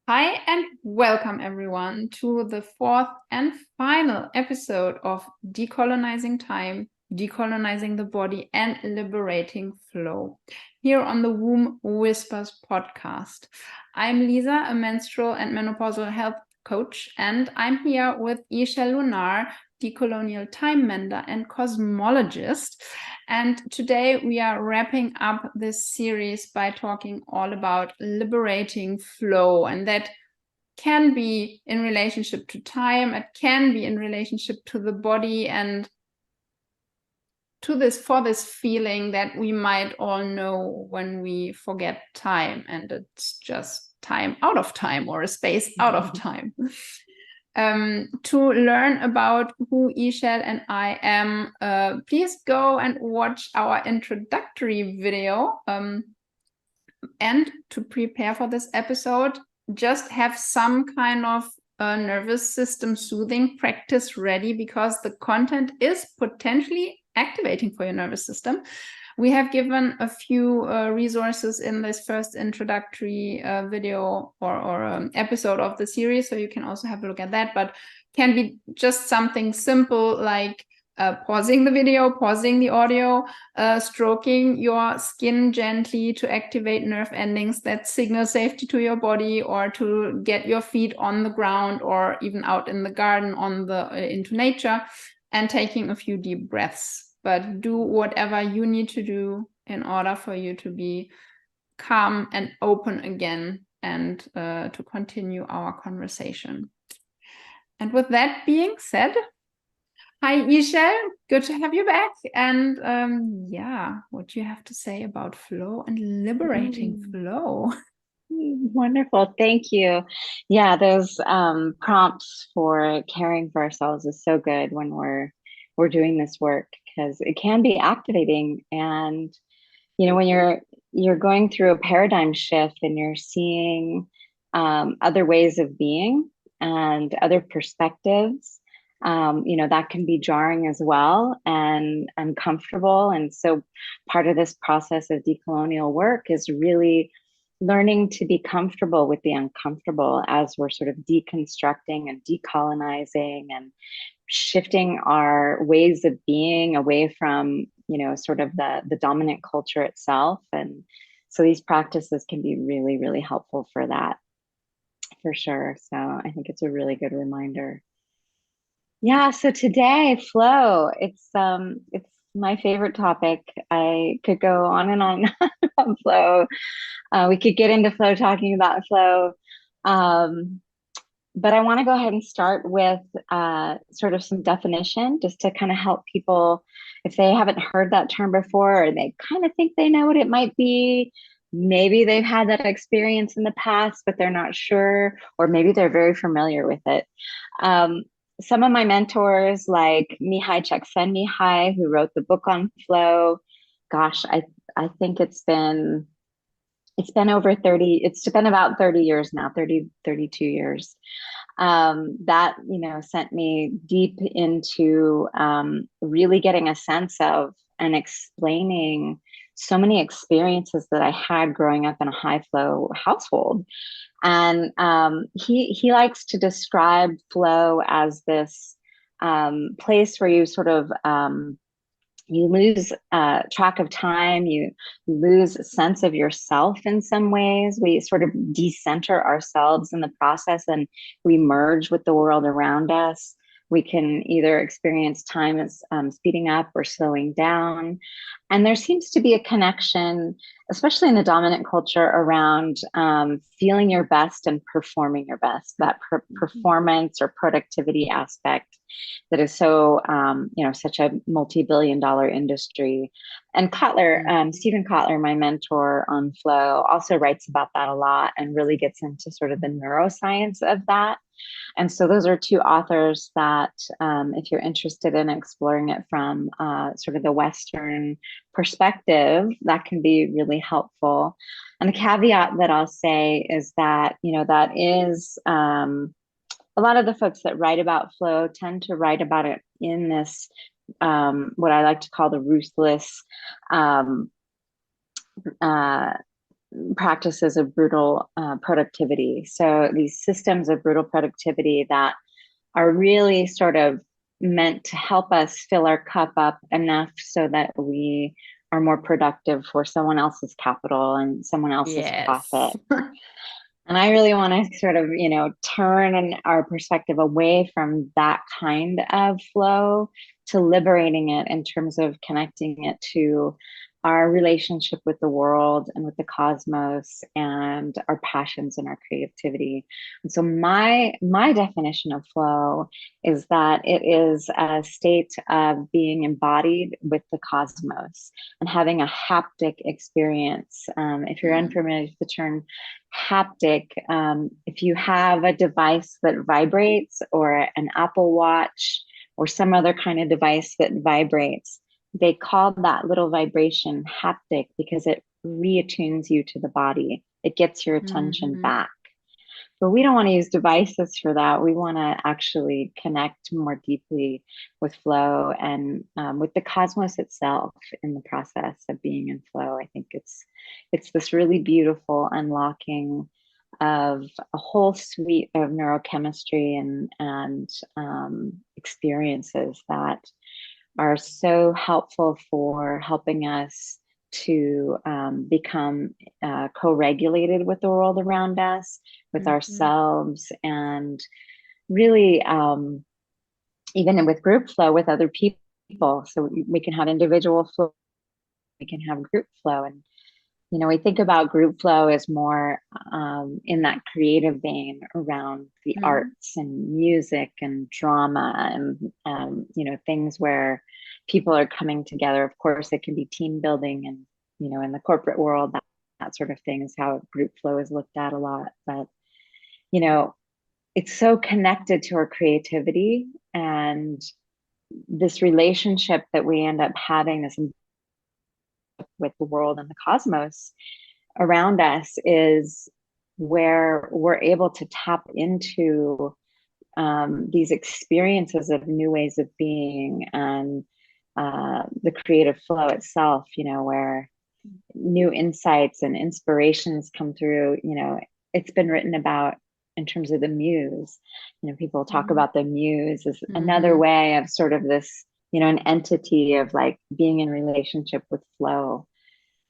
Hi, and welcome everyone to the fourth and final episode of Decolonizing Time, Decolonizing the Body, and Liberating Flow here on the Womb Whispers podcast. I'm Lisa, a menstrual and menopausal health coach, and I'm here with Ixchel Lunar, decolonial time mender and cosmologist. And today we are wrapping up this series by talking all about liberating flow, and that can be in relationship to time, it can be in relationship to the body, and to this feeling that we might all know when we forget time and it's just time out of time or a space out of time. To learn about who Ixchel and I am, please go and watch our introductory video. And to prepare for this episode, just have some kind of nervous system soothing practice ready, because the content is potentially activating for your nervous system. We have given a few resources in this first introductory video or episode of the series, so you can also have a look at that, but can be just something simple like pausing the video, pausing the audio, stroking your skin gently to activate nerve endings that signal safety to your body, or to get your feet on the ground or even out in the garden into nature, and taking a few deep breaths. But do whatever you need to do in order for you to be calm and open again, and to continue our conversation. And with that being said, hi, Ixchel. Good to have you back. And what do you have to say about flow and liberating flow? Wonderful. Thank you. Yeah, those prompts for caring for ourselves is so good when we're doing this work, because it can be activating. And when you're going through a paradigm shift and you're seeing other ways of being and other perspectives, that can be jarring as well and uncomfortable. And so part of this process of decolonial work is really learning to be comfortable with the uncomfortable as we're sort of deconstructing and decolonizing and shifting our ways of being away from, sort of the dominant culture itself. And so these practices can be really, really helpful for that, for sure. So I think it's a really good reminder. Yeah, so today, flow, it's my favorite topic. I could go on and on about flow. We could get into flow, talking about flow. Um, but I want to go ahead and start with sort of some definition, just to kind of help people if they haven't heard that term before, or they kind of think they know what it might be. Maybe they've had that experience in the past, but they're not sure, or maybe they're very familiar with it. Um, some of my mentors, like Mihai Csikszentmihalyi, who wrote the book on flow, gosh, I think it's been over 30, it's been about 30 years now, 32 years. That, sent me deep into really getting a sense of and explaining so many experiences that I had growing up in a high flow household. And he likes to describe flow as this place where you sort of you lose track of time, you lose a sense of yourself in some ways. We sort of decenter ourselves in the process, and we merge with the world around us. We can either experience time as speeding up or slowing down. And there seems to be a connection, especially in the dominant culture, around feeling your best and performing your best, that performance or productivity aspect that is so, such a multi-billion-dollar industry. And Stephen Kotler, my mentor on flow, also writes about that a lot and really gets into sort of the neuroscience of that. And so those are two authors that, if you're interested in exploring it from sort of the Western perspective, that can be really helpful. And the caveat that I'll say is that, that is a lot of the folks that write about flow tend to write about it in this, what I like to call the ruthless, practices of brutal productivity. So these systems of brutal productivity that are really sort of meant to help us fill our cup up enough so that we are more productive for someone else's capital and someone else's Yes. profit. And I really want to sort of, turn our perspective away from that kind of flow to liberating it in terms of connecting it to our relationship with the world and with the cosmos and our passions and our creativity. And so my definition of flow is that it is a state of being embodied with the cosmos and having a haptic experience. If you're unfamiliar with the term haptic, if you have a device that vibrates, or an Apple Watch or some other kind of device that vibrates, they call that little vibration haptic because it reattunes you to the body. It gets your attention back. But we don't want to use devices for that. We want to actually connect more deeply with flow and with the cosmos itself in the process of being in flow. I think it's this really beautiful unlocking of a whole suite of neurochemistry and experiences that are so helpful for helping us to become co-regulated with the world around us, with ourselves, and really even with group flow with other people. So we can have individual flow, we can have group flow. And we think about group flow as more in that creative vein around the arts and music and drama and things where people are coming together. Of course, it can be team building, and in the corporate world, that sort of thing is how group flow is looked at a lot. But it's so connected to our creativity, and this relationship that we end up having this with the world and the cosmos around us is where we're able to tap into these experiences of new ways of being, and the creative flow itself, where new insights and inspirations come through. It's been written about in terms of the muse. People talk about the muse as another way of sort of this, an entity of like being in relationship with flow.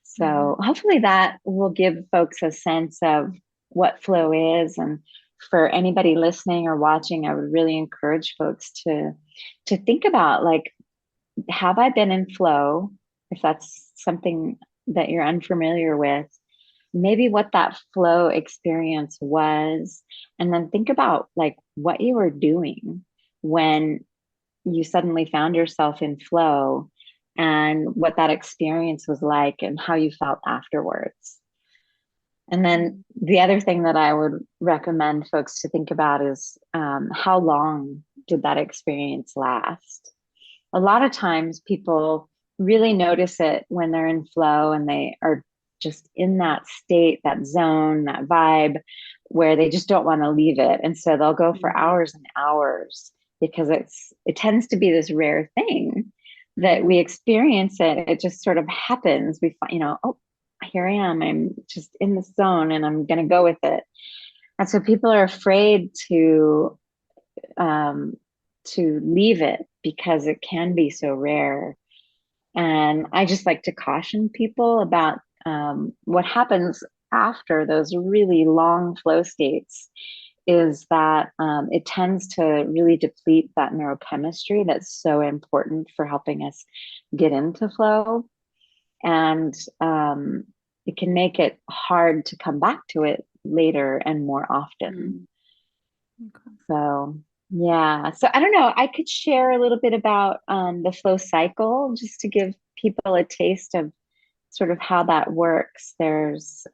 So hopefully that will give folks a sense of what flow is. And for anybody listening or watching, I would really encourage folks to think about, like, have I been in flow? If that's something that you're unfamiliar with, maybe what that flow experience was, and then think about like what you were doing when you suddenly found yourself in flow, and what that experience was like and how you felt afterwards. And then the other thing that I would recommend folks to think about is how long did that experience last? A lot of times people really notice it when they're in flow and they are just in that state, that zone, that vibe where they just don't want to leave it. And so they'll go for hours and hours, because it tends to be this rare thing that we experience it. It just sort of happens. We find, oh, here I am. I'm just in the zone and I'm going to go with it. And so people are afraid to leave it because it can be so rare. And I just like to caution people about what happens after those really long flow states is that it tends to really deplete that neurochemistry that's so important for helping us get into flow. And it can make it hard to come back to it later and more often. Okay. So yeah, so I don't know, I could share a little bit about the flow cycle just to give people a taste of sort of how that works. There's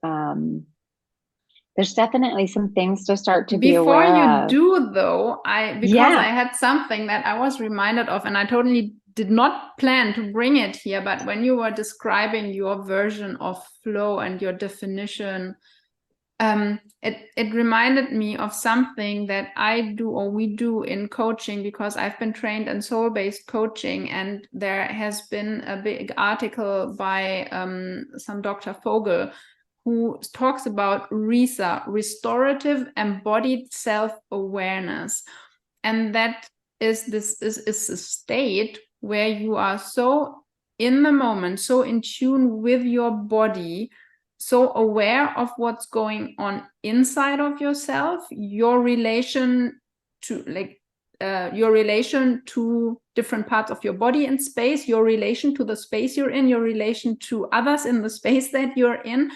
definitely some things to start to be aware of. Before you do though, because I had something that I was reminded of, and I totally did not plan to bring it here, but when you were describing your version of flow and your definition, it reminded me of something that I do, or we do in coaching, because I've been trained in soul-based coaching, and there has been a big article by some Dr. Vogel, who talks about RESA, restorative embodied self-awareness. And that is a state where you are so in the moment, so in tune with your body, so aware of what's going on inside of yourself, your relation to your relation to different parts of your body in space, your relation to the space you're in, your relation to others in the space that you're in.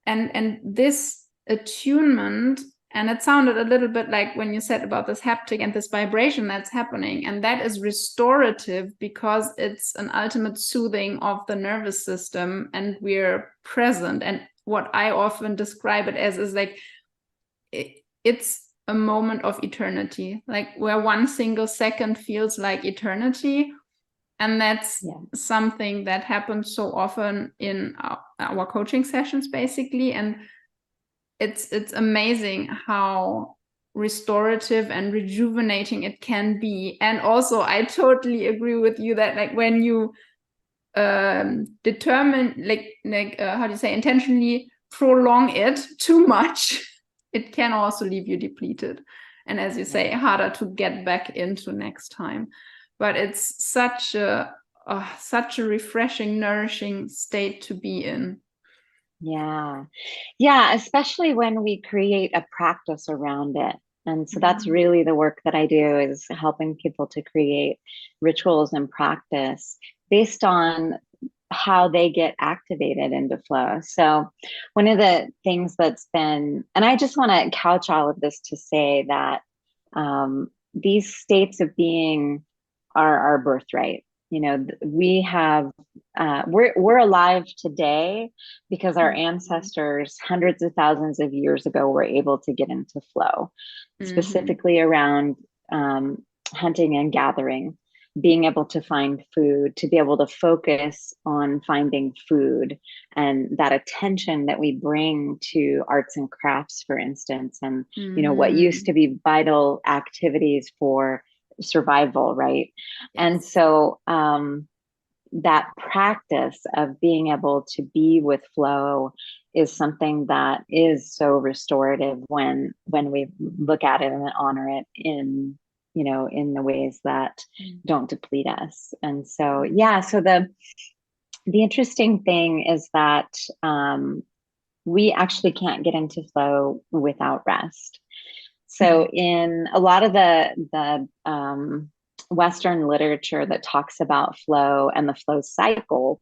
And this attunement, and it sounded a little bit like when you said about this haptic and this vibration that's happening, and that is restorative because it's an ultimate soothing of the nervous system, and we're present. And what I often describe it as is like, it's a moment of eternity, like where one single second feels like eternity. And that's something that happens so often in our coaching sessions, basically. And it's amazing how restorative and rejuvenating it can be. And also, I totally agree with you that like when you determine, how do you say, intentionally prolong it too much, it can also leave you depleted. And as you say, harder to get back into next time. But it's such a refreshing, nourishing state to be in. Yeah, especially when we create a practice around it. And so that's really the work that I do, is helping people to create rituals and practice based on how they get activated into flow. So one of the things that's been, and I just want to couch all of this to say that these states of being are our birthright. You know, we have, we're alive today because our ancestors hundreds of thousands of years ago were able to get into flow, specifically around hunting and gathering, being able to find food, to be able to focus on finding food, and that attention that we bring to arts and crafts, for instance, and you know, what used to be vital activities for survival, right? And so that practice of being able to be with flow is something that is so restorative when we look at it and honor it in, you know, in the ways that don't deplete us. And so so the interesting thing is that we actually can't get into flow without rest. So in a lot of the Western literature that talks about flow and the flow cycle,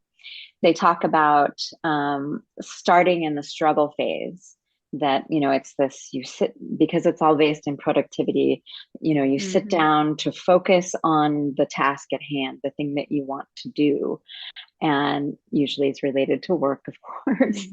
they talk about starting in the struggle phase. That, you know, it's this, you sit, because it's all based in productivity, you know, you sit down to focus on the task at hand, the thing that you want to do. And usually it's related to work, of course.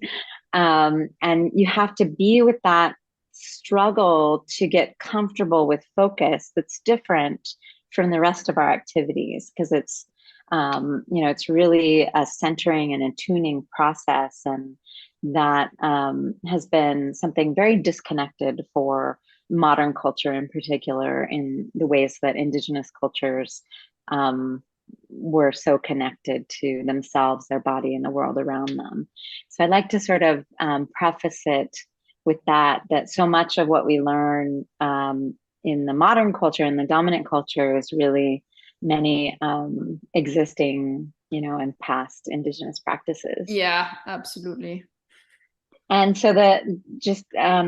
And you have to be with that struggle to get comfortable with focus that's different from the rest of our activities, because it's you know, it's really a centering and a tuning process, and that has been something very disconnected for modern culture, in particular in the ways that indigenous cultures were so connected to themselves, their body, and the world around them. So I'd like to sort of preface it with that so much of what we learn in the modern culture and the dominant culture is really many existing, you know, and past indigenous practices. Yeah, absolutely. And so the just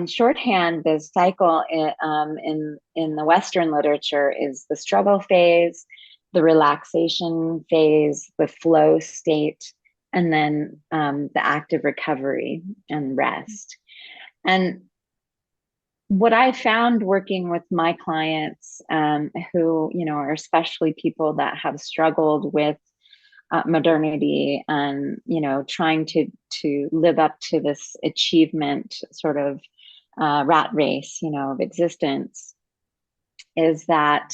shorthand, the cycle in the Western literature is the struggle phase, the relaxation phase, the flow state, and then the active recovery and rest. And what I found working with my clients who, you know, are especially people that have struggled with modernity and, you know, trying to live up to this achievement sort of rat race, you know, of existence, is that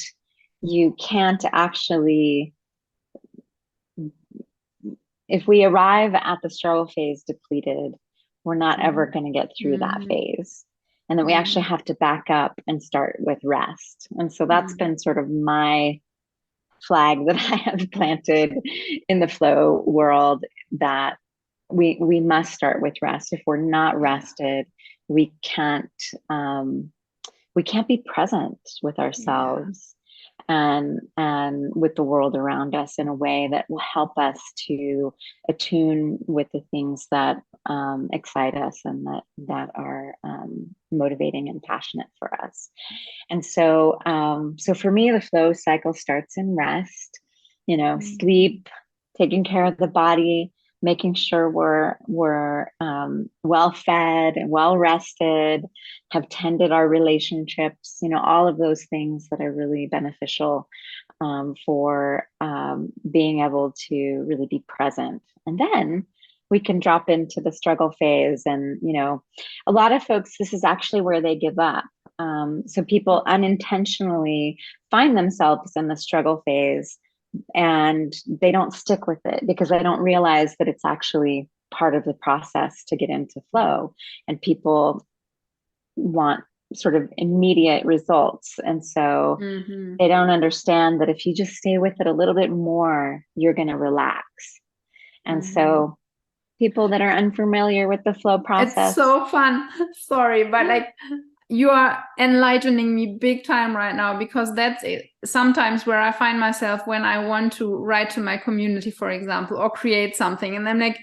you can't actually, if we arrive at the struggle phase depleted, we're not ever going to get through that phase. And then we actually have to back up and start with rest. And so that's been sort of my flag that I have planted in the flow world, that we must start with rest. If we're not rested, we can't be present with ourselves and with the world around us in a way that will help us to attune with the things that excite us and that are motivating and passionate for us. And so so for me, the flow cycle starts in rest, sleep, taking care of the body, making sure we're well fed and well rested, have tended our relationships, all of those things that are really beneficial for being able to really be present. And then we can drop into the struggle phase. And, a lot of folks, this is actually where they give up. So people unintentionally find themselves in the struggle phase and they don't stick with it because they don't realize that it's actually part of the process to get into flow. And people want sort of immediate results. And so they don't understand that if you just stay with it a little bit more, you're going to relax. And so people that are unfamiliar with the flow process. It's so fun. Sorry, but like you are enlightening me big time right now, because that's it. Sometimes where I find myself when I want to write to my community, for example, or create something, and I'm like,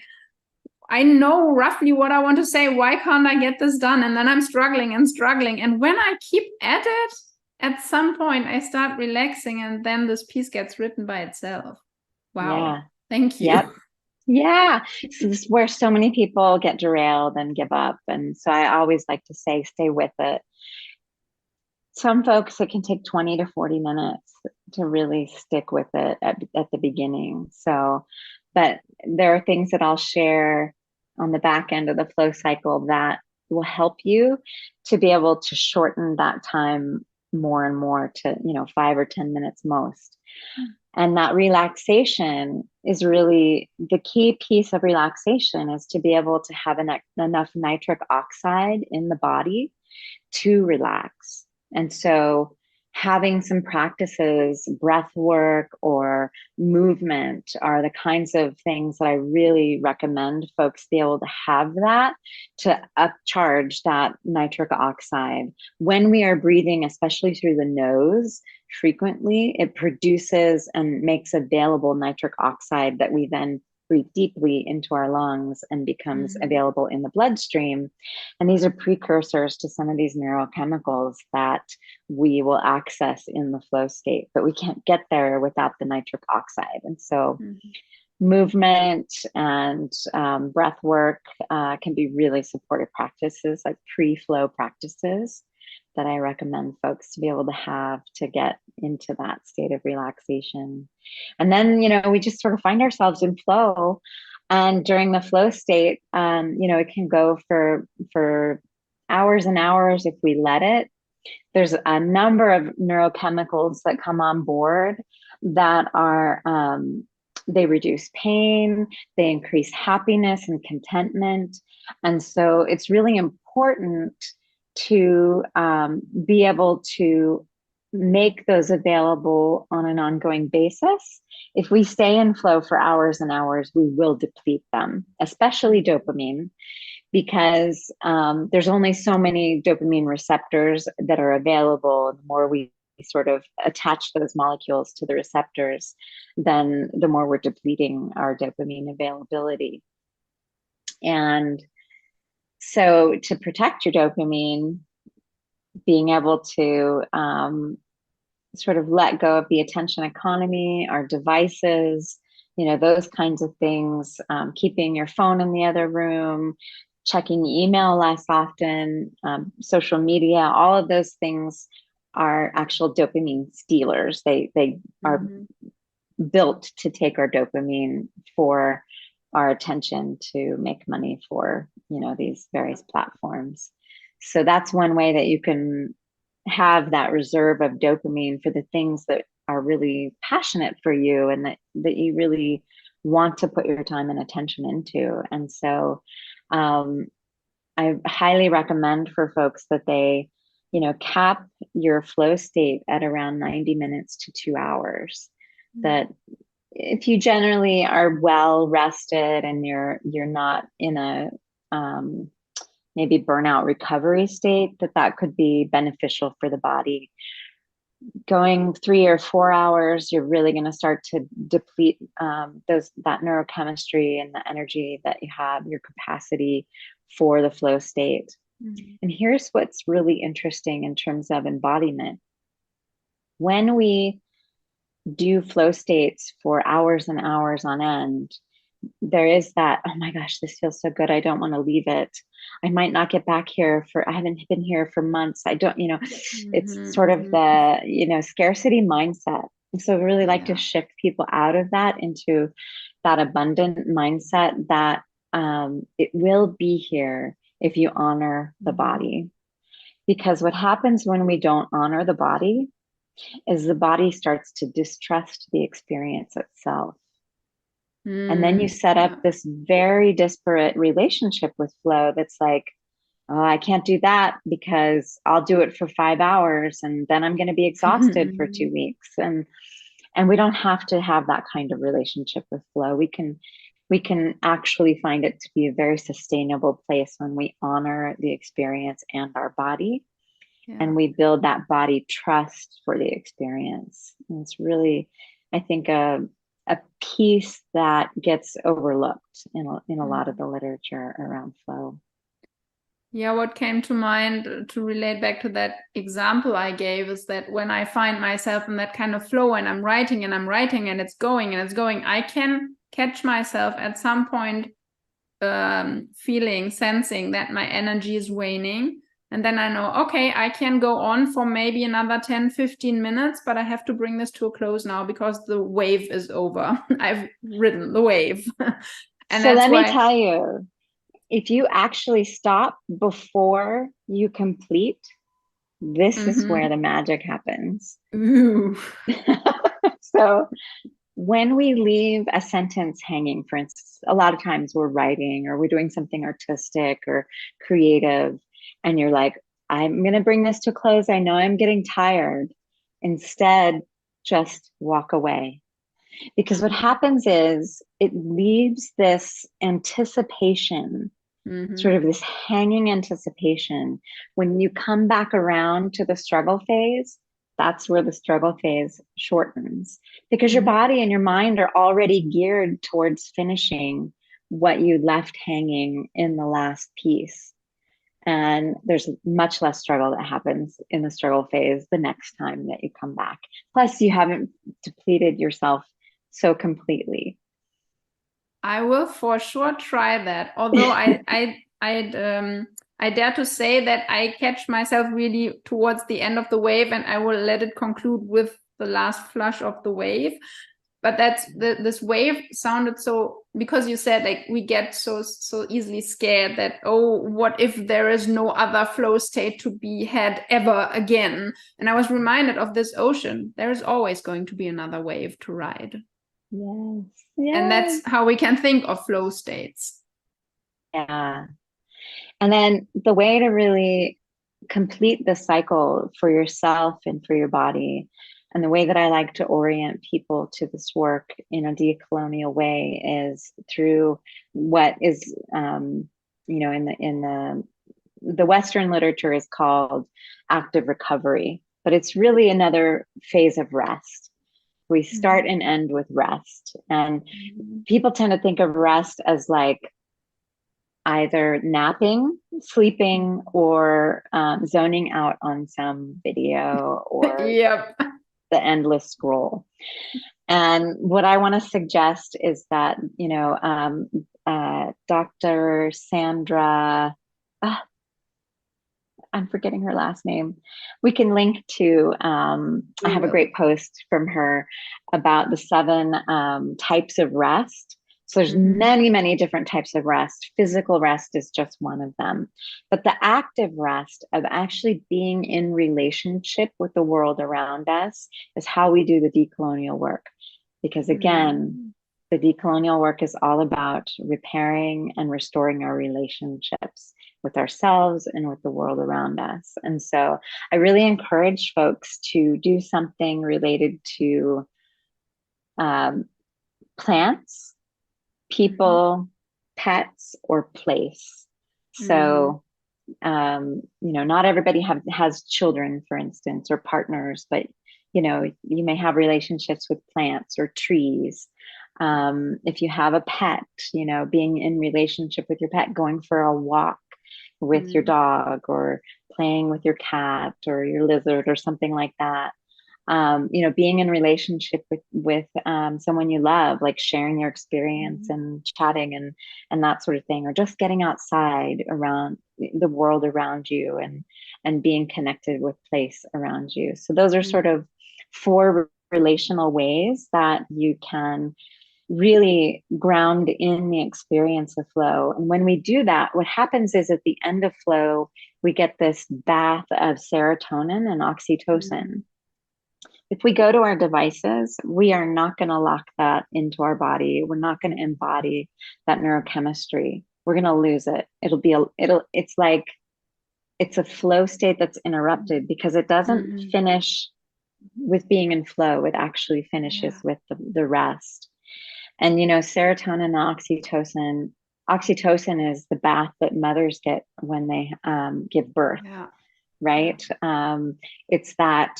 I know roughly what I want to say. Why can't I get this done? And then I'm struggling. And when I keep at it, at some point I start relaxing, and then this piece gets written by itself. Wow. Yeah. Thank you. Yep. Yeah. So this is where so many people get derailed and give up. And so I always like to say, stay with it. Some folks, it can take 20 to 40 minutes to really stick with it at the beginning. So, but there are things that I'll share on the back end of the flow cycle that will help you to be able to shorten that time more and more to, 5 or 10 minutes most. And that relaxation is really the key piece of relaxation, is to be able to have enough nitric oxide in the body to relax. And so having some practices, breath work or movement, are the kinds of things that I really recommend folks be able to have that to upcharge that nitric oxide. When we are breathing, especially through the nose, frequently, it produces and makes available nitric oxide that we then breathe deeply into our lungs and becomes available in the bloodstream. And these are precursors to some of these neurochemicals that we will access in the flow state, but we can't get there without the nitric oxide. And so movement and breath work can be really supportive practices, like pre-flow practices that I recommend folks to be able to have to get into that state of relaxation. And then, we just sort of find ourselves in flow. And during the flow state, it can go for hours and hours if we let it. There's a number of neurochemicals that come on board that are, they reduce pain, they increase happiness and contentment. And so it's really important to be able to make those available on an ongoing basis. If we stay in flow for hours and hours, we will deplete them, especially dopamine, because there's only so many dopamine receptors that are available. The more we sort of attach those molecules to the receptors, then the more we're depleting our dopamine availability. And so to protect your dopamine, being able to sort of let go of the attention economy, our devices, those kinds of things, keeping your phone in the other room, checking email less often, social media, all of those things are actual dopamine stealers. They are built to take our dopamine for our attention to make money for, these various platforms. So that's one way that you can have that reserve of dopamine for the things that are really passionate for you and that you really want to put your time and attention into. And so I highly recommend for folks that they, cap your flow state at around 90 minutes to 2 hours. That if you generally are well rested and you're not in a maybe burnout recovery state, that could be beneficial for the body. Going 3 or 4 hours, you're really going to start to deplete that neurochemistry and the energy that you have, your capacity for the flow state. Mm-hmm. And here's what's really interesting in terms of embodiment. When we do flow states for hours and hours on end, there is that, oh my gosh, this feels so good, I don't want to leave it. I might not get back here I haven't been here for months. I don't, it's sort of the, scarcity mindset. And so I really like to shift people out of that into that abundant mindset that it will be here if you honor the body. Because what happens when we don't honor the body is the body starts to distrust the experience itself. And then you set up this very disparate relationship with flow that's like, oh, I can't do that because I'll do it for 5 hours and then I'm going to be exhausted for 2 weeks. And we don't have to have that kind of relationship with flow. We can actually find it to be a very sustainable place when we honor the experience and our body. Yeah. And we build that body trust for the experience. And it's really, I think, a piece that gets overlooked in a lot of the literature around flow. Yeah, what came to mind to relate back to that example I gave is that when I find myself in that kind of flow and I'm writing and it's going, I can catch myself at some point sensing that my energy is waning. And then I know, okay, I can go on for maybe another 10, 15 minutes, but I have to bring this to a close now because the wave is over. I've ridden the wave. And so let me tell you, if you actually stop before you complete, this is where the magic happens. Ooh. So when we leave a sentence hanging, for instance, a lot of times we're writing or we're doing something artistic or creative, and you're like, I'm going to bring this to a close. I know I'm getting tired. Instead, just walk away. Because what happens is it leaves this anticipation, sort of this hanging anticipation. When you come back around to the struggle phase, that's where the struggle phase shortens, because your body and your mind are already geared towards finishing what you left hanging in the last piece. And there's much less struggle that happens in the struggle phase the next time that you come back. Plus, you haven't depleted yourself so completely. I will for sure try that. Although I dare to say that I catch myself really towards the end of the wave, and I will let it conclude with the last flush of the wave. But that's this wave sounded so, because you said like we get so easily scared that, oh, what if there is no other flow state to be had ever again? And I was reminded of this ocean. There is always going to be another wave to ride. Yes. And that's how we can think of flow states. Yeah. And then the way to really complete the cycle for yourself and for your body, and the way that I like to orient people to this work in a decolonial way, is through what is, in the Western literature is called active recovery, but it's really another phase of rest. We start and end with rest. And people tend to think of rest as like either napping, sleeping, or zoning out on some video or the endless scroll. And what I want to suggest is that, Dr. Sandra, I'm forgetting her last name. We can link to, I have a great post from her about the 7 types of rest. So there's many, many different types of rest. Physical rest is just one of them. But the active rest of actually being in relationship with the world around us is how we do the decolonial work. Because again, the decolonial work is all about repairing and restoring our relationships with ourselves and with the world around us. And so I really encourage folks to do something related to plants, people, pets, or place. So, not everybody has children, for instance, or partners, but, you may have relationships with plants or trees. If you have a pet, being in relationship with your pet, going for a walk with your dog, or playing with your cat or your lizard or something like that. Being in relationship with someone you love, like sharing your experience and chatting and that sort of thing, or just getting outside around the world around you and being connected with place around you. So those are sort of 4 relational ways that you can really ground in the experience of flow. And when we do that, what happens is at the end of flow, we get this bath of serotonin and oxytocin. If we go to our devices, we are not going to lock that into our body. We're not going to embody that neurochemistry. We're going to lose it. It's a flow state that's interrupted because it doesn't finish with being in flow. It actually finishes with the rest. And, serotonin and oxytocin is the bath that mothers get when they give birth. Yeah. Right. It's that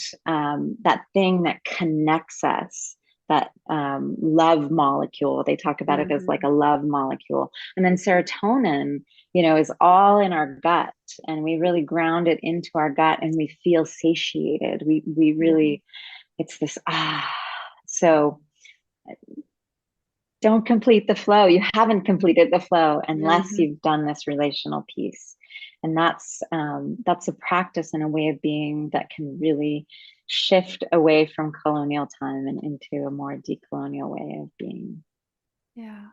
thing that connects us, that love molecule. They talk about it as like a love molecule. And then serotonin, is all in our gut, and we really ground it into our gut and we feel satiated. We really, it's this, so don't complete the flow. You haven't completed the flow unless you've done this relational piece. And that's a practice and a way of being that can really shift away from colonial time and into a more decolonial way of being. Yeah.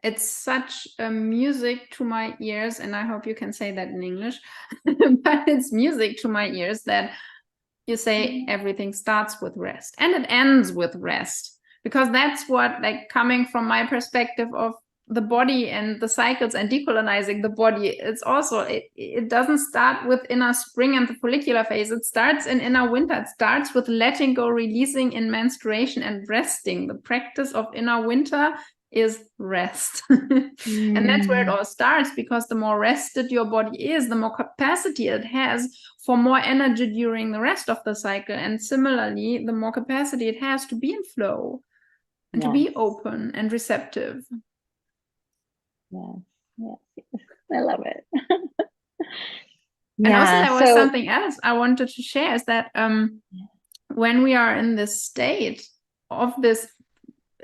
It's such a music to my ears, and I hope you can say that in English, but it's music to my ears that you say everything starts with rest and it ends with rest. Because that's what, like, coming from my perspective of the body and the cycles and decolonizing the body, it's also, it doesn't start with inner spring and the follicular phase. It starts in inner winter. It starts with letting go, releasing in menstruation, and resting. The practice of inner winter is rest. And that's where it all starts, because the more rested your body is, the more capacity it has for more energy during the rest of the cycle. And similarly, the more capacity it has to be in flow and to be open and receptive. Yes. I love it. And also there was something else I wanted to share, is that when we are in this state of this,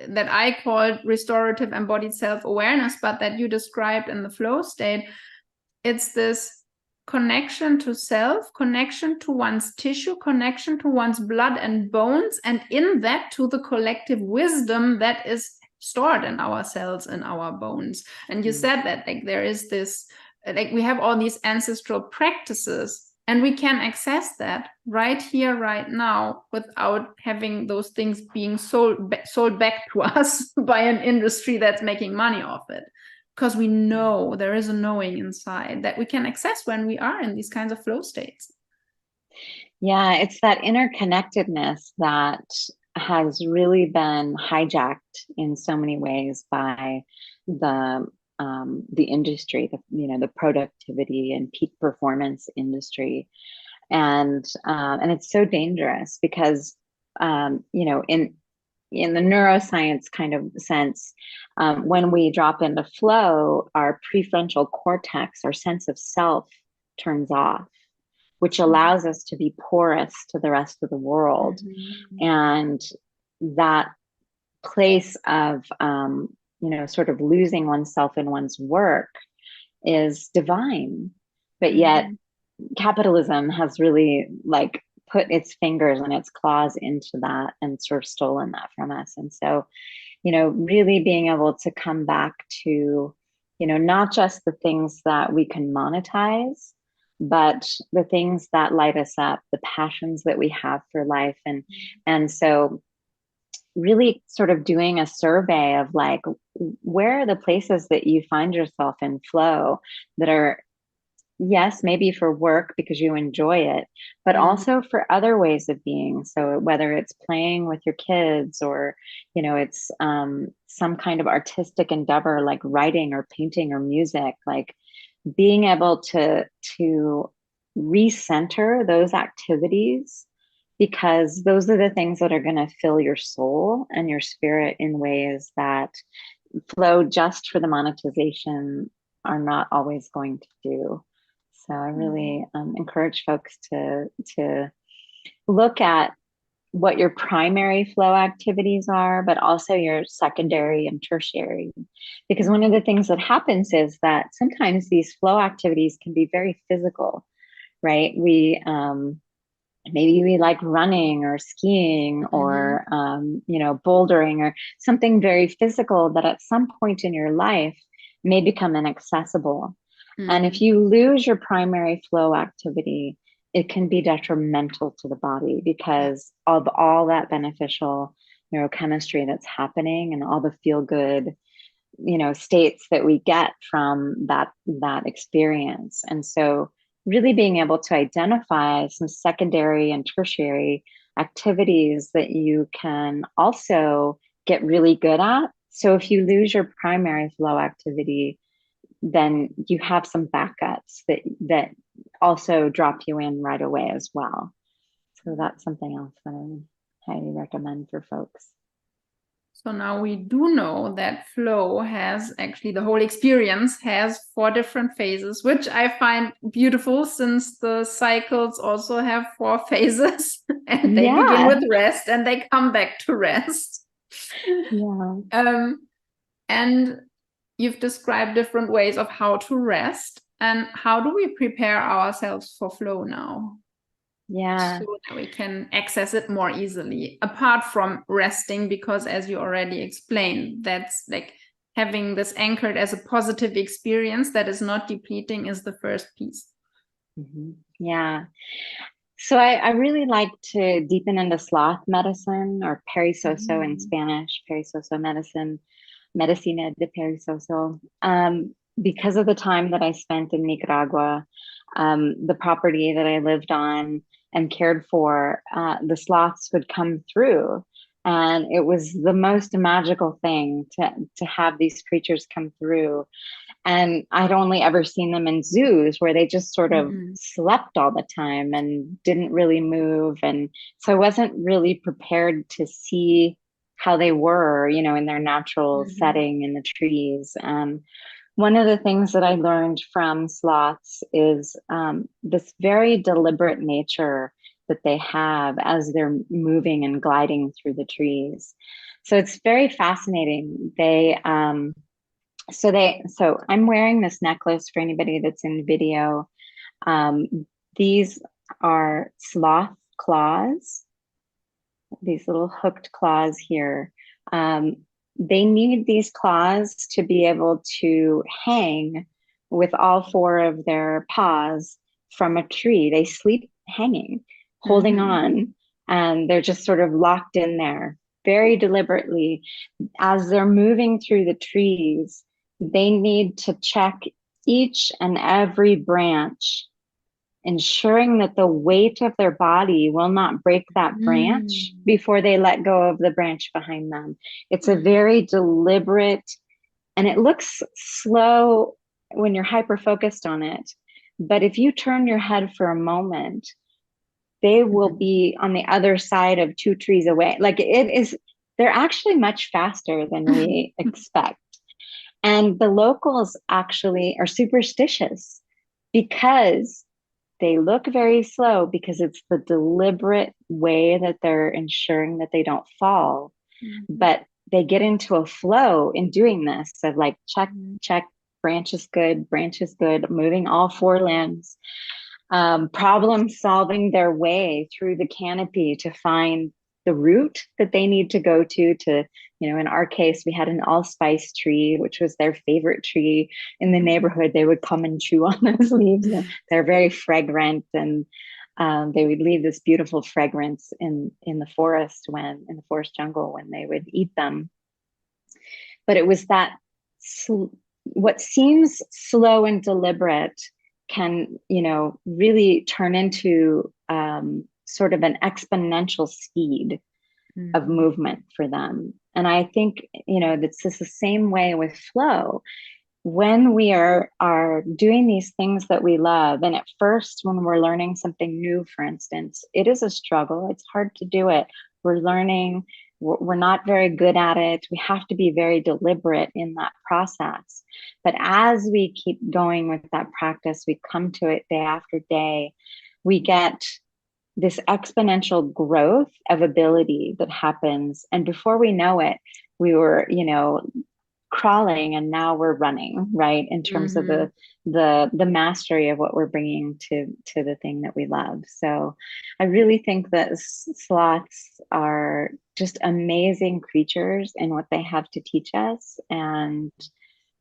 that I called restorative embodied self-awareness, but that you described in the flow state, it's this connection to self, connection to one's tissue, connection to one's blood and bones, and in that to the collective wisdom that is stored in our cells, in our bones. And you said that, like, there is this, like, we have all these ancestral practices, and we can access that right here, right now, without having those things being sold back to us by an industry that's making money off it. Because we know, there is a knowing inside that we can access when we are in these kinds of flow states. Yeah, it's that interconnectedness that has really been hijacked in so many ways by the industry, the productivity and peak performance industry, and it's so dangerous because in the neuroscience kind of sense, when we drop into flow, our prefrontal cortex, our sense of self, turns off, which allows us to be porous to the rest of the world. And that place of sort of losing oneself in one's work is divine, but yet capitalism has really, like, put its fingers and its claws into that and sort of stolen that from us. And so, really being able to come back to, not just the things that we can monetize, but the things that light us up, the passions that we have for life. And so really sort of doing a survey of, like, where are the places that you find yourself in flow that are yes, maybe for work because you enjoy it, but Mhm. also for other ways of being. So whether it's playing with your kids or, it's some kind of artistic endeavor like writing or painting or music, like being able to recenter those activities, because those are the things that are going to fill your soul and your spirit in ways that flow just for the monetization are not always going to do. So I Mhm. really encourage folks to look at what your primary flow activities are, but also your secondary and tertiary. Because one of the things that happens is that sometimes these flow activities can be very physical, right? Maybe we like running or skiing Mhm. or bouldering or something very physical that at some point in your life may become inaccessible. And if Mhm. you lose your primary flow activity, it can be detrimental to the body Yeah. because of all that beneficial neurochemistry that's happening and all the feel good states that we get from that experience. And so really being able to identify some secondary and tertiary activities that you can also get really good at. So if you lose your primary flow activity, then you have some backups that also drop you in right away as well. So that's something else that I would highly recommend for folks. So now we do know that flow has actually, the whole experience has 4 different phases, which I find beautiful since the cycles also have 4 phases and they begin Yeah. with rest and they come back to rest. Yeah. Um, and you've described different ways of how to rest. And how do we prepare ourselves for flow now, Yeah. so that we can access it more easily, apart from resting? Because as you already explained, that's like having this anchored as a positive experience that is not depleting is the first piece. Mm-hmm. Yeah. So I really like to deepen into sloth medicine, or perezoso in Mm-hmm. Spanish, perezoso medicine, medicina de perezoso. Because of the time that I spent in Nicaragua, the property that I lived on and cared for, the sloths would come through. And it was the most magical thing to have these creatures come through. And I'd only ever seen them in zoos where they just sort of Mm-hmm. slept all the time and didn't really move. And so I wasn't really prepared to see how they were, in their natural Mm-hmm. setting in the trees. One of the things that I learned from sloths is this very deliberate nature that they have as they're moving and gliding through the trees. So it's very fascinating. So I'm wearing this necklace for anybody that's in video. These are sloth claws, these little hooked claws here. Um, they need these claws to be able to hang with all 4 of their paws from a tree. They sleep hanging, holding Mm-hmm. on, and they're just sort of locked in there very deliberately. As they're moving through the trees, they need to check each and every branch, ensuring that the weight of their body will not break that branch Mm-hmm. before they let go of the branch behind them. It's a Mm-hmm. very deliberate, and it looks slow when you're hyper focused on it. But if you turn your head for a moment, they will Mm-hmm. be on the other side of 2 trees away. Like it is, they're actually much faster than we expect. And the locals actually are superstitious because they look very slow, because it's the deliberate way that they're ensuring that they don't fall. Mm-hmm. But they get into a flow in doing this of like, check, check, branch is good, moving all 4 limbs, problem solving their way through the canopy to find the route that they need to go to, in our case, we had an allspice tree, which was their favorite tree in the neighborhood. They would come and chew on those leaves. They're very fragrant, and they would leave this beautiful fragrance in the forest, when in the forest jungle, when they would eat them. But it was that what seems slow and deliberate can, really turn into sort of an exponential speed of movement for them. And I think, that's just the same way with flow. When we are doing these things that we love, and at first when we're learning something new, for instance, it is a struggle. It's hard to do it. We're learning, we're not very good at it. We have to be very deliberate in that process. But as we keep going with that practice, we come to it day after day, we get this exponential growth of ability that happens. And before we know it, we were, crawling, and now we're running, right, in terms of the mastery of what we're bringing to the thing that we love. So I really think that sloths are just amazing creatures in what they have to teach us. And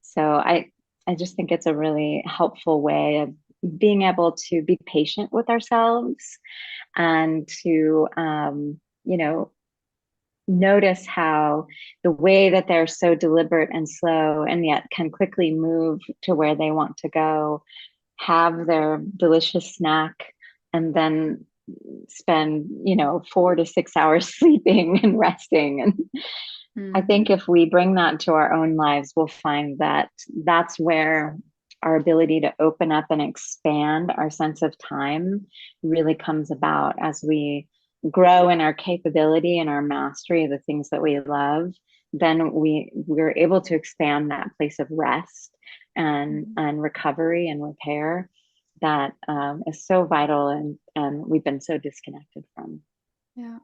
so I just think it's a really helpful way of being able to be patient with ourselves, and to notice how the way that they're so deliberate and slow, and yet can quickly move to where they want to go, have their delicious snack, and then spend 4 to 6 hours sleeping and resting. And I think if we bring that to our own lives, we'll find that that's where our ability to open up and expand our sense of time really comes about. As we grow in our capability and our mastery of the things that we love, then we're able to expand that place of rest and recovery and repair that is so vital, and we've been so disconnected from. Yeah.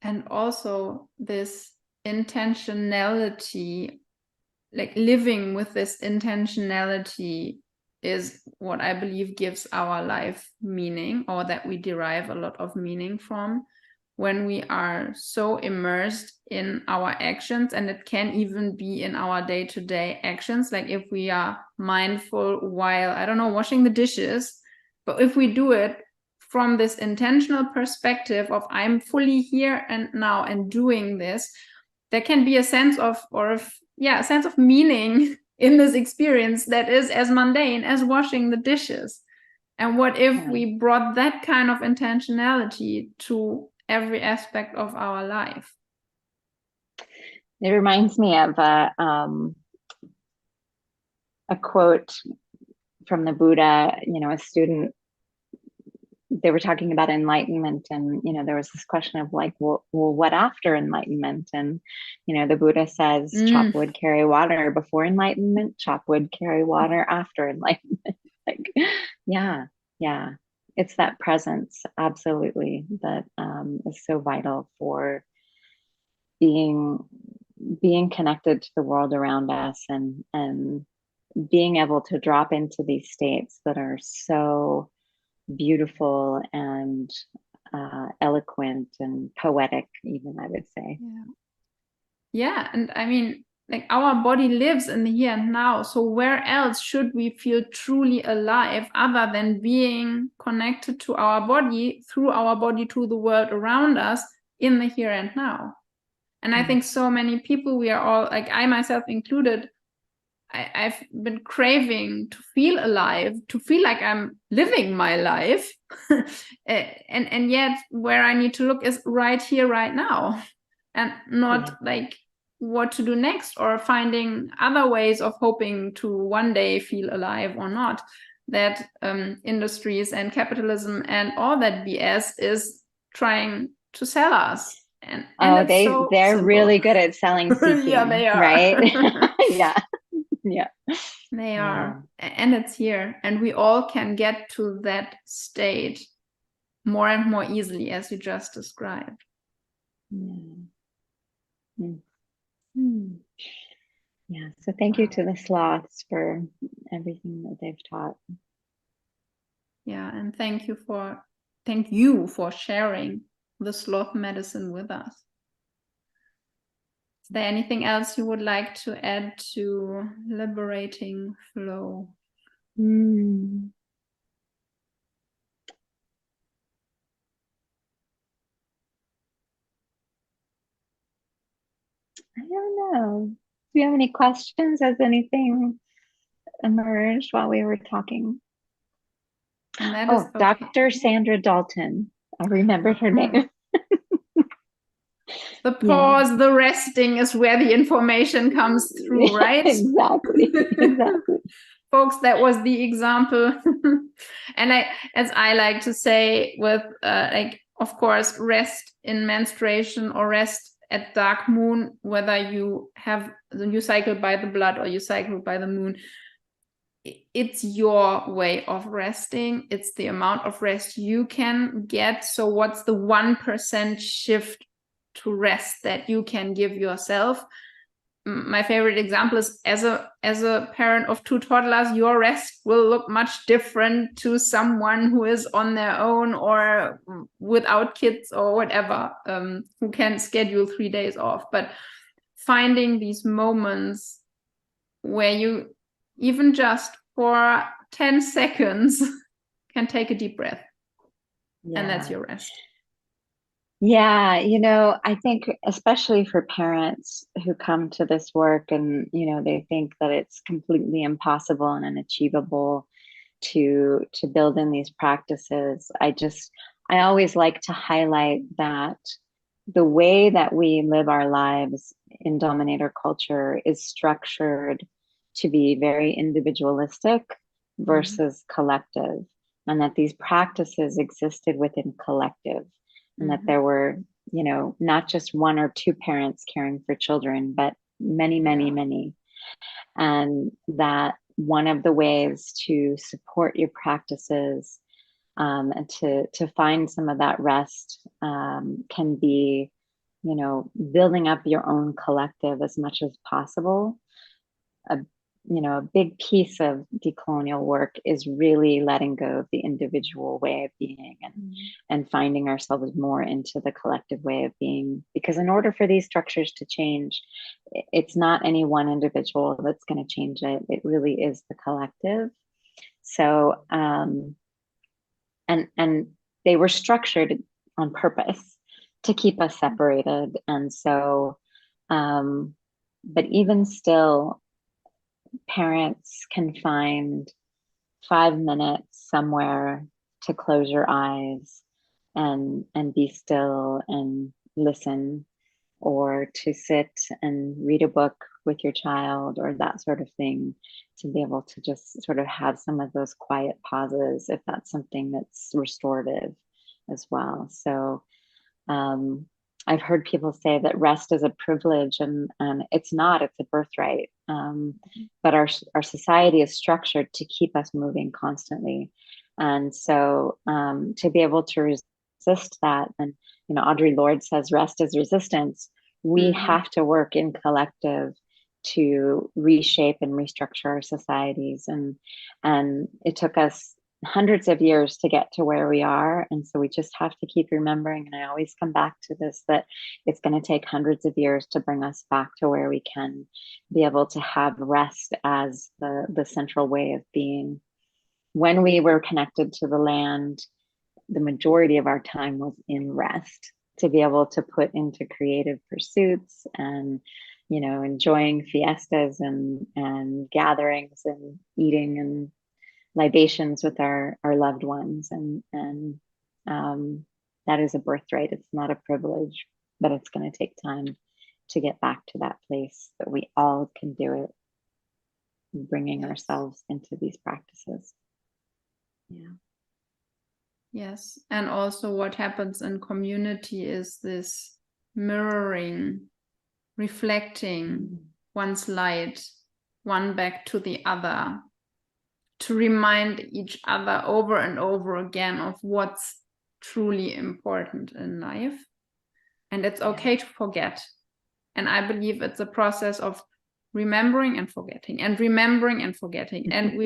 And also this intentionality, like living with this intentionality, is what I believe gives our life meaning, or that we derive a lot of meaning from, when we are so immersed in our actions. And it can even be in our day-to-day actions, like if we are mindful while, I don't know, washing the dishes, but if we do it from this intentional perspective of I'm fully here and now and doing this, there can be a sense of, a sense of meaning in this experience that is as mundane as washing the dishes. And what if we brought that kind of intentionality to every aspect of our life? It reminds me of a quote from the Buddha. A student, they were talking about enlightenment, and there was this question of like, well, what after enlightenment? And the Buddha says, chop wood, carry water before enlightenment, chop wood, carry water after enlightenment. Like, yeah, it's that presence, absolutely, that is so vital for being connected to the world around us, and being able to drop into these states that are so beautiful and eloquent and poetic, even, I would say. Yeah, and I mean, like, our body lives in the here and now. So where else should we feel truly alive other than being connected to our body, through our body, to the world around us in the here and now? And I think so many people, we are all, like I myself included, I've been craving to feel alive, to feel like I'm living my life. and yet where I need to look is right here, right now, and not like what to do next, or finding other ways of hoping to one day feel alive or not. That industries and capitalism and all that BS is trying to sell us. And they're really good at selling seeking. Yeah, they are. Right? Yeah. They are. And it's here. And we all can get to that state more and more easily, as you just described. Yeah. So thank you to the sloths for everything that they've taught. Yeah, and thank you for sharing the sloth medicine with us. Is there anything else you would like to add to liberating flow? I don't know. Do you have any questions? Has anything emerged while we were talking? And that is Oh, okay. Dr. Sandra Dalton. I remembered her name. The pause, the resting is where the information comes through, right? Exactly. Exactly. Folks, that was the example. And as I like to say, with like, of course, rest in menstruation or rest at dark moon, whether you cycle by the blood or you cycle by the moon, it's your way of resting. It's the amount of rest you can get. So what's the 1% shift to rest that you can give yourself? My favorite example is, as a parent of 2 toddlers, your rest will look much different to someone who is on their own or without kids or whatever, who can schedule 3 days off. But finding these moments where you, even just for 10 seconds, can take a deep breath. Yeah. And that's your rest. Yeah, I think especially for parents who come to this work and, they think that it's completely impossible and unachievable to build in these practices. I always like to highlight that the way that we live our lives in dominator culture is structured to be very individualistic versus collective, and that these practices existed within collective, and that there were, not just 1 or 2 parents caring for children, but many, many, many. And that one of the ways to support your practices and to find some of that rest can be, building up your own collective as much as possible. A big piece of decolonial work is really letting go of the individual way of being and finding ourselves more into the collective way of being. Because in order for these structures to change, it's not any one individual that's going to change it. It really is the collective. So, and they were structured on purpose to keep us separated. And so, but even still, parents can find 5 minutes somewhere to close your eyes and be still and listen, or to sit and read a book with your child or that sort of thing, to be able to just sort of have some of those quiet pauses if that's something that's restorative as well. So I've heard people say that rest is a privilege, and it's not, it's a birthright. But our society is structured to keep us moving constantly. And so to be able to resist that, and, Audre Lorde says rest is resistance. We have to work in collective to reshape and restructure our societies. And it took us hundreds of years to get to where we are. And so we just have to keep remembering, and I always come back to this, that it's going to take hundreds of years to bring us back to where we can be able to have rest as the central way of being. When we were connected to the land, the majority of our time was in rest, to be able to put into creative pursuits and, enjoying fiestas and gatherings and eating and libations with our loved ones. And that is a birthright. It's not a privilege, but it's going to take time to get back to that place that we all can do it, bringing ourselves into these practices. Yeah. Yes. And also what happens in community is this mirroring, reflecting one's light, one back to the other, to remind each other over and over again of what's truly important in life. And it's okay to forget. And I believe it's a process of remembering and forgetting and remembering and forgetting. And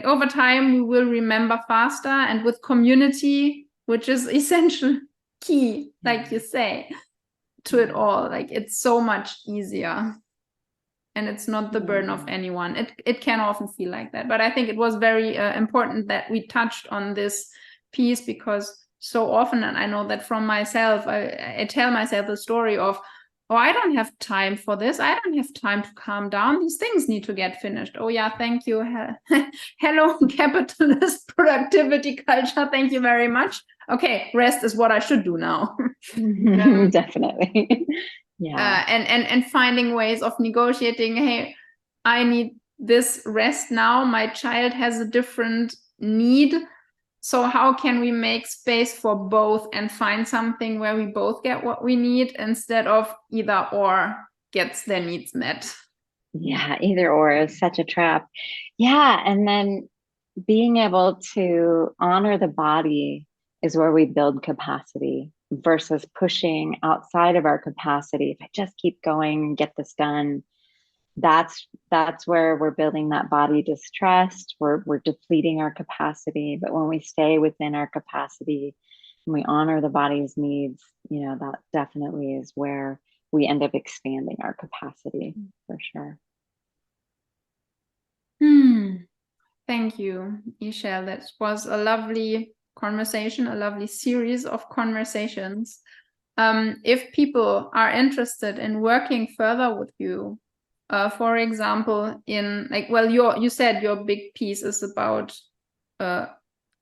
over time, we will remember faster, and with community, which is essential key, like you say, to it all. Like, it's so much easier. And it's not the burden of anyone. It can often feel like that. But I think it was very important that we touched on this piece, because so often, and I know that from myself, I tell myself the story of oh, I don't have time for this. I don't have time to calm down. These things need to get finished. Oh, yeah, thank you. Hello, capitalist productivity culture. Thank you very much. Okay, rest is what I should do now. Definitely. Yeah. And finding ways of negotiating. Hey, I need this rest now. My child has a different need. So how can we make space for both and find something where we both get what we need instead of either or gets their needs met? Yeah, either or is such a trap. Yeah, and then being able to honor the body is where we build capacity versus pushing outside of our capacity. If I just keep going, get this done, that's where we're building that body distrust. We're depleting our capacity. But when we stay within our capacity and we honor the body's needs, that definitely is where we end up expanding our capacity for sure. Thank you, Ixchel. That was a lovely conversation, a lovely series of conversations. If people are interested in working further with you, for example, in you said your big piece is about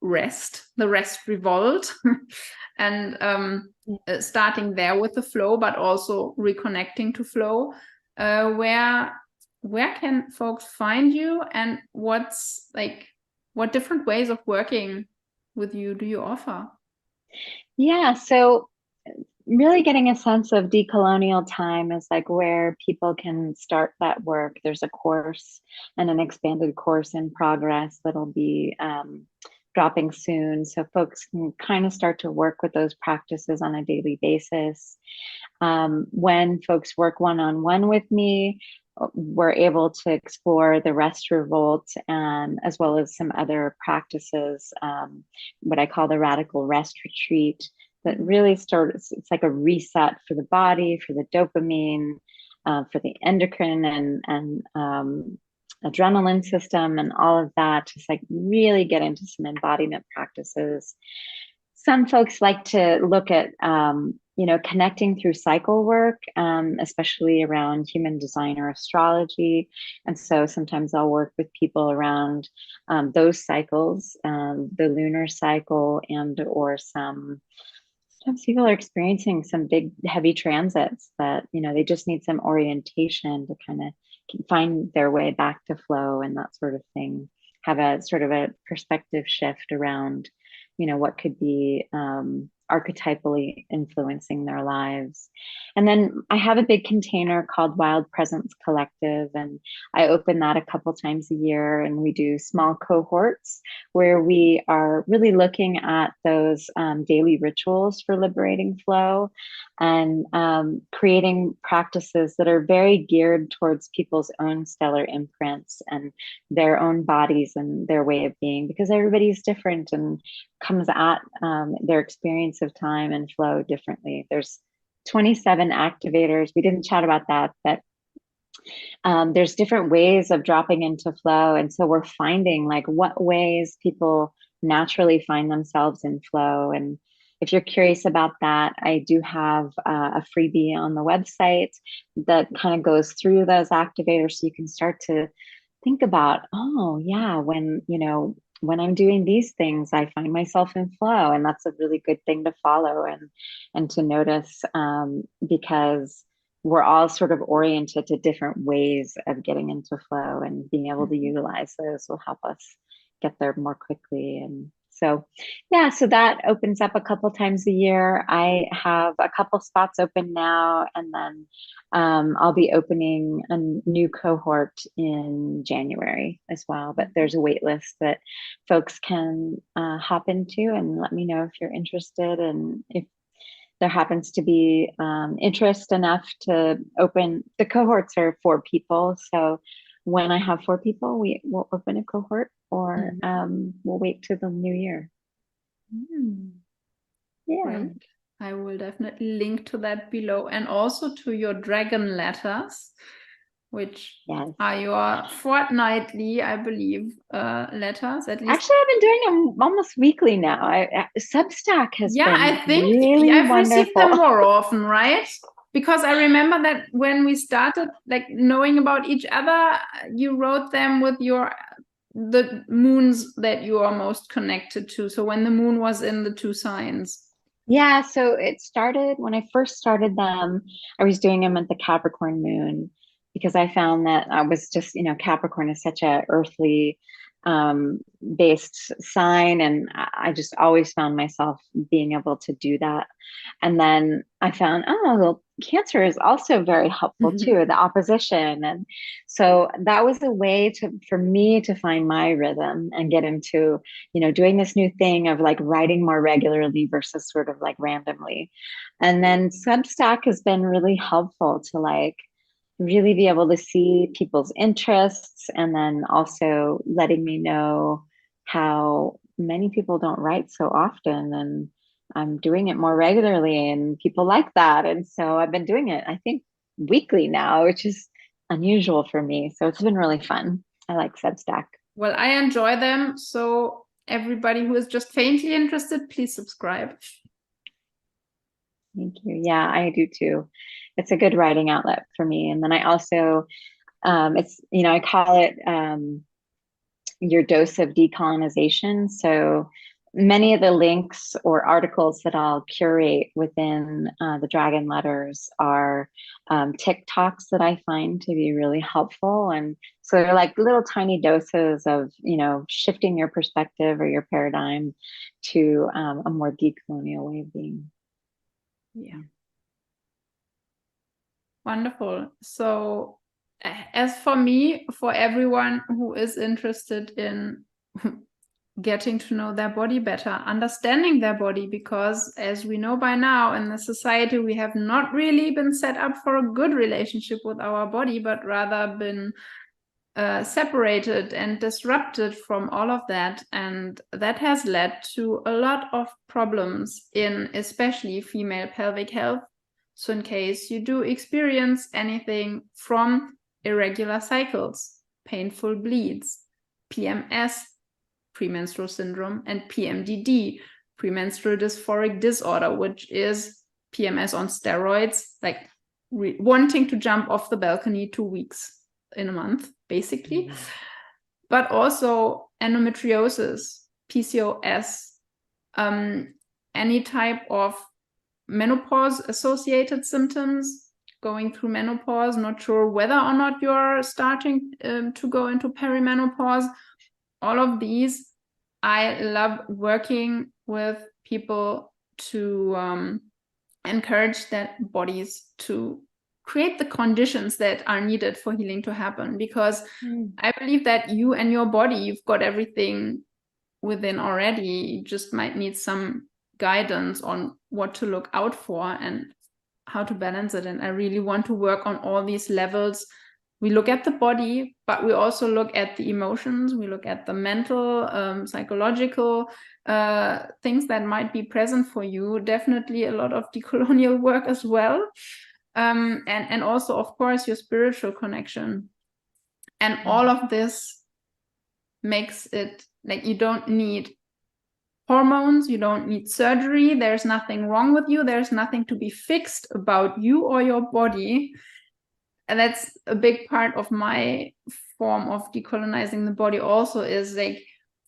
rest, the rest revolt, and starting there with the flow, but also reconnecting to flow. Where can folks find you, and what different ways of working with you do you offer? Yeah, so really getting a sense of decolonial time is like where people can start that work. There's a course and an expanded course in progress that'll be dropping soon. So folks can kind of start to work with those practices on a daily basis. When folks work one-on-one with me, we're able to explore the rest revolt as well as some other practices, what I call the radical rest retreat, that really starts, it's like a reset for the body, for the dopamine, for the endocrine and adrenaline system and all of that, just like really get into some embodiment practices. Some folks like to look at, connecting through cycle work, especially around human design or astrology. And so sometimes I'll work with people around those cycles, the lunar cycle, and or sometimes people are experiencing some big heavy transits that, they just need some orientation to kind of find their way back to flow and that sort of thing. Have a sort of a perspective shift around, what could be archetypally influencing their lives. And then I have a big container called Wild Presence Collective, and I open that a couple times a year, and we do small cohorts where we are really looking at those daily rituals for liberating flow and creating practices that are very geared towards people's own stellar imprints and their own bodies and their way of being, because everybody's different and comes at their experience of time and flow differently. There's 27 activators. We didn't chat about that, but there's different ways of dropping into flow. And so we're finding like what ways people naturally find themselves in flow. And if you're curious about that, I do have a freebie on the website that kind of goes through those activators, so you can start to think about, oh yeah, when I'm doing these things, I find myself in flow. And that's a really good thing to follow and to notice, because we're all sort of oriented to different ways of getting into flow, and being able to utilize those will help us get there more quickly. And so, yeah, so that opens up a couple times a year. I have a couple spots open now, and then I'll be opening a new cohort in January as well. But there's a wait list that folks can hop into, and let me know if you're interested. And if there happens to be interest enough to open, the cohorts are 4 people. So when I have 4 people, we will open a cohort, or we'll wait till the new year. Yeah. Great. I will definitely link to that below, and also to your dragon letters, which are your fortnightly, I believe, letters. At least, actually, I've been doing them almost weekly now. Substack has been I think really I've wonderful. received them more often, right? because I remember that when we started like knowing about each other, you wrote them with the moons that you are most connected to. So when the moon was in the 2 signs. Yeah, so it started when I first started them, I was doing them at the Capricorn moon because I found that I was just, Capricorn is such a earthly based sign, and I just always found myself being able to do that. And then I found, oh, well, Cancer is also very helpful too, the opposition. And so that was a way for me to find my rhythm and get into, doing this new thing of like writing more regularly versus sort of like randomly. And then Substack has been really helpful to like really be able to see people's interests, and then also letting me know how many people don't write so often, and I'm doing it more regularly and people like that. And so I've been doing it, I think, weekly now, which is unusual for me. So it's been really fun. I like Substack. Well, I enjoy them. So everybody who is just faintly interested, please subscribe. Thank you. Yeah, I do too. It's a good writing outlet for me. And then I also, I call it your dose of decolonization. So many of the links or articles that I'll curate within the Dragon Letters are TikToks that I find to be really helpful. And so they're like little tiny doses of, shifting your perspective or your paradigm to a more decolonial way of being. Yeah. Wonderful. So as for me, for everyone who is interested in getting to know their body better, understanding their body, because as we know by now in the society, we have not really been set up for a good relationship with our body, but rather been separated and disrupted from all of that. And that has led to a lot of problems in especially female pelvic health. So in case you do experience anything from irregular cycles, painful bleeds, PMS, premenstrual syndrome, and PMDD, premenstrual dysphoric disorder, which is PMS on steroids, like wanting to jump off the balcony 2 weeks in a month, basically. But also endometriosis, PCOS, any type of menopause associated symptoms, going through menopause, not sure whether or not you're starting to go into perimenopause. All of these, I love working with people to encourage their bodies to create the conditions that are needed for healing to happen, because I believe that you and your body, you've got everything within already. You just might need some guidance on what to look out for and how to balance it. And I really want to work on all these levels. We look at the body, but we also look at the emotions. We look at the mental, psychological things that might be present for you. Definitely a lot of decolonial work as well. And also, of course, your spiritual connection. And all of this makes it like you don't need hormones, you don't need surgery, there's nothing wrong with you, there's nothing to be fixed about you or your body. And that's a big part of my form of decolonizing the body also, is like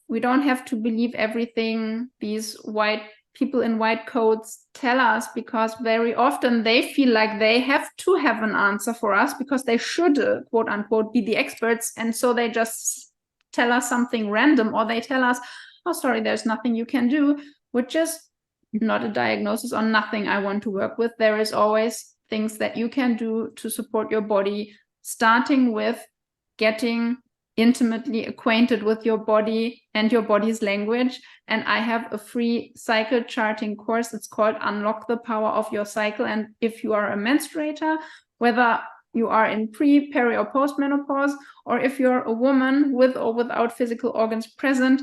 we don't have to believe everything these white people in white coats tell us, because very often they feel like they have to have an answer for us because they should, quote unquote, be the experts. And so they just tell us something random, or they tell us, oh, sorry, there's nothing you can do, which is not a diagnosis or nothing I want to work with. There is always things that you can do to support your body, starting with getting intimately acquainted with your body and your body's language. And I have a free cycle charting course. It's called Unlock the Power of Your Cycle. And if you are a menstruator, whether you are in pre, peri, or post-menopause, or if you're a woman with or without physical organs present,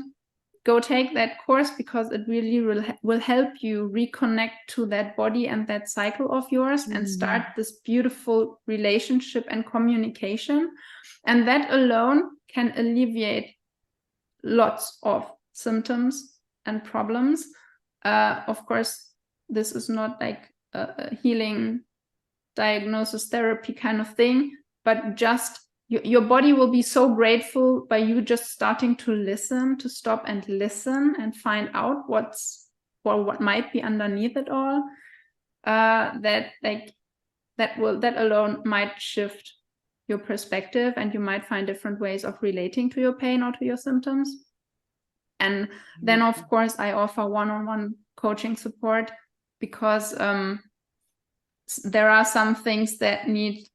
go take that course, because it really will help you reconnect to that body and that cycle of yours and start this beautiful relationship and communication. And that alone can alleviate lots of symptoms and problems. Of course, this is not like a healing diagnosis therapy kind of thing, but just your body will be so grateful by you just starting to listen, to stop and listen and find out what might be underneath it all. That alone might shift your perspective, and you might find different ways of relating to your pain or to your symptoms. And then, of course, I offer one-on-one coaching support, because there are some things that need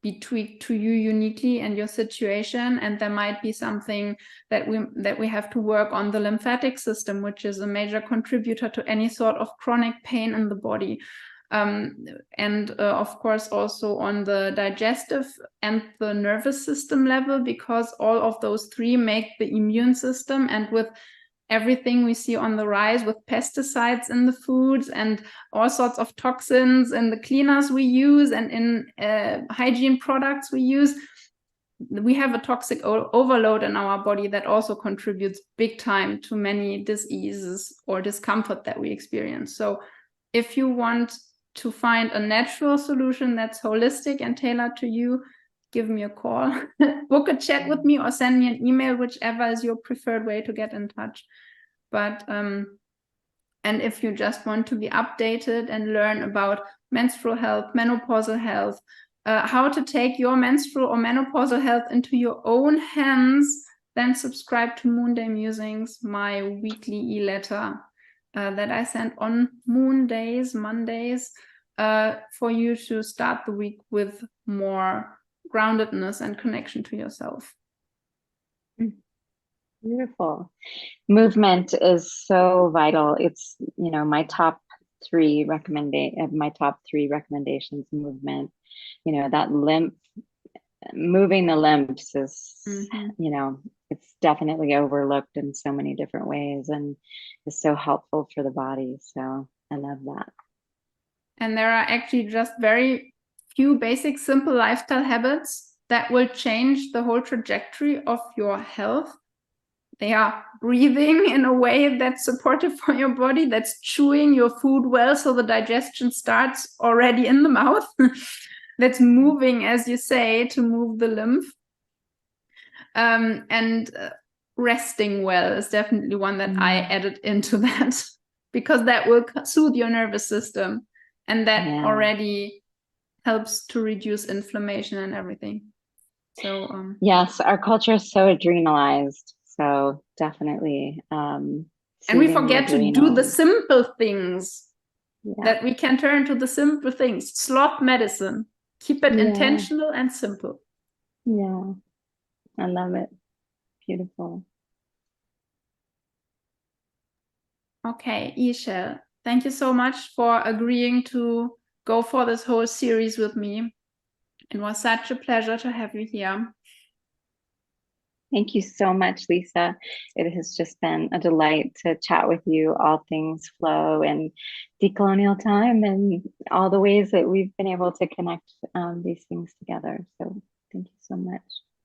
be tweaked to you uniquely and your situation, and there might be something that we have to work on the lymphatic system, which is a major contributor to any sort of chronic pain in the body. And of course also on the digestive and the nervous system level, because all of those three make the immune system. And with everything we see on the rise with pesticides in the foods and all sorts of toxins in the cleaners we use and in hygiene products we use, we have a toxic overload in our body that also contributes big time to many diseases or discomfort that we experience. So if you want to find a natural solution that's holistic and tailored to you, give me a call, book a chat with me, or send me an email, whichever is your preferred way to get in touch. But and if you just want to be updated and learn about menstrual health, menopausal health, how to take your menstrual or menopausal health into your own hands, then subscribe to Moonday Musings, my weekly e-letter that I send on Mondays, for you to start the week with more groundedness and connection to yourself. Beautiful. Movement is so vital. It's, my top three recommendations, movement. That moving the lymphs is, it's definitely overlooked in so many different ways and is so helpful for the body. So I love that. And there are actually just very few basic, simple lifestyle habits that will change the whole trajectory of your health. They are breathing in a way that's supportive for your body, that's chewing your food well so the digestion starts already in the mouth, that's moving, as you say, to move the lymph. And resting well is definitely one that I added into that, because that will soothe your nervous system, and that already helps to reduce inflammation and everything. So yes, our culture is so adrenalized. So definitely. And we forget to do the simple things, that we can turn to the simple things. Sloth medicine. Keep it intentional and simple. Yeah, I love it. Beautiful. Okay, Ixchel, thank you so much for agreeing to go for this whole series with me. It was such a pleasure to have you here. Thank you so much, Lisa. It has just been a delight to chat with you, all things flow and decolonial time, and all the ways that we've been able to connect these things together. So thank you so much.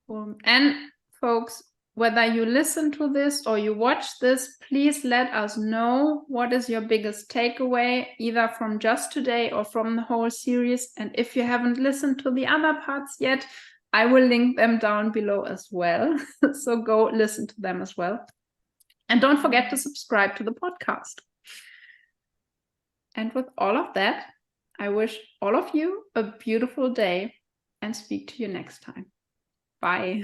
Cool. And folks, whether you listen to this or you watch this, please let us know what is your biggest takeaway, either from just today or from the whole series. And if you haven't listened to the other parts yet, I will link them down below as well. So go listen to them as well. And don't forget to subscribe to the podcast. And with all of that, I wish all of you a beautiful day and speak to you next time. Bye.